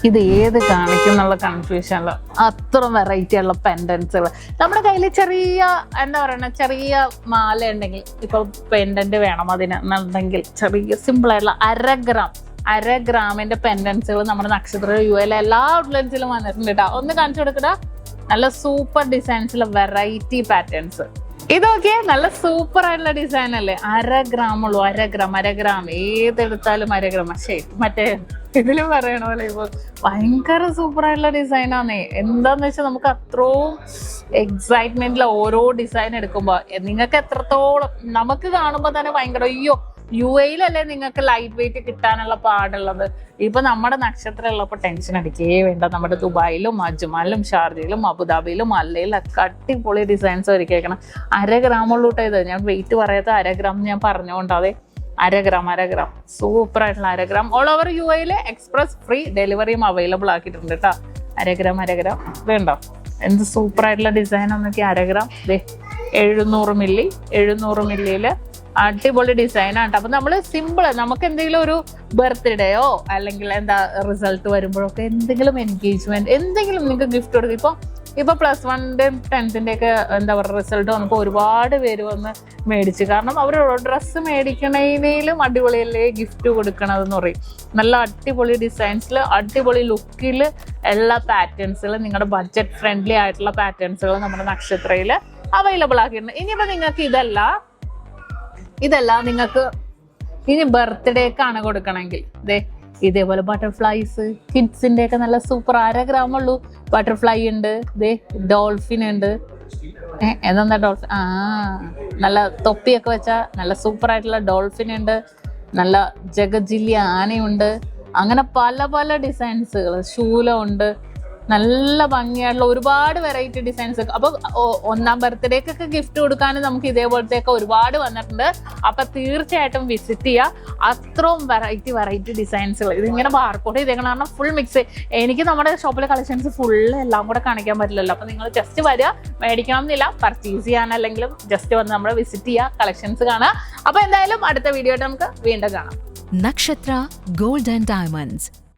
ഇത് ഏത് കാണിക്കും എന്നുള്ള കൺഫ്യൂഷനിൽ അത്ര വെറൈറ്റി ഉള്ള പെൻഡൻസുകൾ നമ്മുടെ കയ്യിൽ ചെറിയ എന്താ പറയണ ചെറിയ മാല ഉണ്ടെങ്കിൽ ഇപ്പൊ പെൻഡന്റ് വേണം അതിനുണ്ടെങ്കിൽ ചെറിയ സിമ്പിൾ ആയിട്ടുള്ള 1/2 ഗ്രാമിന്റെ പെൻഡൻസുകൾ നമ്മുടെ നക്ഷത്ര യുഎയിലെ എല്ലാ ഔട്ട്ലെറ്റ്സിലും വന്നിട്ടുണ്ട് കേട്ടോ. ഒന്ന് കാണിച്ചു കൊടുക്കടാ. നല്ല സൂപ്പർ ഡിസൈൻസിലെ വെറൈറ്റി പാറ്റേൺസ്. ഇതൊക്കെ നല്ല സൂപ്പർ ആയിട്ടുള്ള ഡിസൈൻ അല്ലേ. 1/2 ഗ്രാം ഉള്ളൂ. 1/2 ഗ്രാം ഏതെടുത്താലും 1/2 ഗ്രാം. പക്ഷേ മറ്റേ ഇതിലും പറയണ പോലെ ഇപ്പൊ ഭയങ്കര സൂപ്പർ ആയിട്ടുള്ള ഡിസൈനാന്നേ. എന്താന്ന് വെച്ചാൽ നമുക്ക് അത്രയും എക്സൈറ്റ്മെന്റിൽ ഓരോ ഡിസൈൻ എടുക്കുമ്പോ നിങ്ങൾക്ക് എത്രത്തോളം നമുക്ക് കാണുമ്പോ തന്നെ ഭയങ്കര അയ്യോ യുഎയിലല്ലേ നിങ്ങൾക്ക് ലൈറ്റ് വെയിറ്റ് കിട്ടാനുള്ള പാടുള്ളത്. ഇപ്പൊ നമ്മുടെ നക്ഷത്രം ഉള്ളപ്പോൾ ടെൻഷൻ അടിക്കേ വേണ്ട. നമ്മുടെ ദുബായിലും അജ്മാനിലും ഷാർജയിലും അബുദാബിയിലും അല്ലയിലും ഒക്കെ അടിപൊളി ഡിസൈൻസ് ഒരുക്കിയേക്കണം. 1/2 ഗ്രാം ഉള്ളൂ കേട്ടോ ഇത്. ഞാൻ വെയിറ്റ് പറയാത്ത 1/2 ഗ്രാം ഞാൻ പറഞ്ഞുകൊണ്ട് അതെ 1/2 ഗ്രാം സൂപ്പർ ആയിട്ടുള്ള 1/2 ഗ്രാം ഓൾ ഓവർ യുഎയിലെ എക്സ്പ്രസ് ഫ്രീ ഡെലിവറിയും അവൈലബിൾ ആക്കിയിട്ടുണ്ട് കേട്ടോ. 1/2 ഗ്രാം വേണ്ടോ എന്ത് സൂപ്പർ ആയിട്ടുള്ള ഡിസൈൻ എന്നൊക്കെ. 1/2 ഗ്രാം 700 മില്ലിയില് അടിപൊളി ഡിസൈനാണ്. അപ്പൊ നമ്മള് സിമ്പിൾ നമുക്ക് എന്തെങ്കിലും ഒരു ബർത്ത്ഡേയോ അല്ലെങ്കിൽ എന്താ റിസൾട്ട് വരുമ്പോഴൊക്കെ എന്തെങ്കിലും എൻഗേജ്മെന്റ് എന്തെങ്കിലും നിങ്ങൾക്ക് ഗിഫ്റ്റ് കൊടുക്കും. ഇപ്പൊ +1 10th ഒക്കെ എന്താ പറയുക റിസൾട്ട് വന്നപ്പോൾ ഒരുപാട് പേര് വന്ന് മേടിച്ചു. കാരണം അവർ ഡ്രസ്സ് മേടിക്കണേലും അടിപൊളിയല്ലേ ഗിഫ്റ്റ് കൊടുക്കണതെന്ന് പറയും. നല്ല അടിപൊളി ഡിസൈൻസിൽ അടിപൊളി ലുക്കിൽ എല്ലാ പാറ്റേൺസുകളും നിങ്ങളുടെ ബഡ്ജറ്റ് ഫ്രണ്ട്ലി ആയിട്ടുള്ള പാറ്റേൺസുകൾ നമ്മുടെ നക്ഷത്രയിൽ അവൈലബിൾ ആക്കിയിട്ടുണ്ട്. ഇനിയിപ്പോ നിങ്ങൾക്ക് ഇതല്ല നിങ്ങൾക്ക് ഇനി ബർത്ത്ഡേക്കാണ് കൊടുക്കണമെങ്കിൽ ഇതേപോലെ ബട്ടർഫ്ലൈസ് കിഡ്സിന്റെ ഒക്കെ നല്ല സൂപ്പർ 1/2 ഗ്രാം ഉള്ളൂ. ബട്ടർഫ്ലൈ ഉണ്ട്, ഡോൾഫിൻ ഉണ്ട്. എന്താ ഡോൾഫിൻ? നല്ല തൊപ്പിയൊക്കെ വെച്ച നല്ല സൂപ്പർ ആയിട്ടുള്ള ഡോൾഫിൻ ഉണ്ട്. നല്ല ജഗജില്ലി ആനയുണ്ട്. അങ്ങനെ പല പല ഡിസൈൻസുകൾ. ശൂലം ഉണ്ട്. നല്ല ഭംഗിയായിട്ടുള്ള ഒരുപാട് വെറൈറ്റി ഡിസൈൻസ്. അപ്പൊ 1ാം ബർത്ത്ഡേക്കൊക്കെ ഗിഫ്റ്റ് കൊടുക്കാനും നമുക്ക് ഇതേപോലത്തെയൊക്കെ ഒരുപാട് വന്നിട്ടുണ്ട്. അപ്പൊ തീർച്ചയായിട്ടും വിസിറ്റ് ചെയ്യുക. അത്രയും വെറൈറ്റി ഡിസൈൻസുകൾ. ഇതിങ്ങനെ ബാർകോഡ് ചെയ്തേക്കണം. കാരണം ഫുൾ മിക്സ്. എനിക്ക് നമ്മുടെ ഷോപ്പിലെ കളക്ഷൻസ് ഫുള്ള് എല്ലാം കൂടെ കാണിക്കാൻ പറ്റില്ലല്ലോ. അപ്പൊ നിങ്ങൾ ജസ്റ്റ് വരിക, മേടിക്കണം എന്നില്ല, പർച്ചേസ് ചെയ്യാനല്ലെങ്കിലും ജസ്റ്റ് വന്ന് നമ്മളെ വിസിറ്റ് ചെയ്യുക, കളക്ഷൻസ് കാണുക. അപ്പൊ എന്തായാലും അടുത്ത വീഡിയോ ആയിട്ട് നമുക്ക് വീണ്ടും കാണാം. Nakshathra Gold and Diamonds.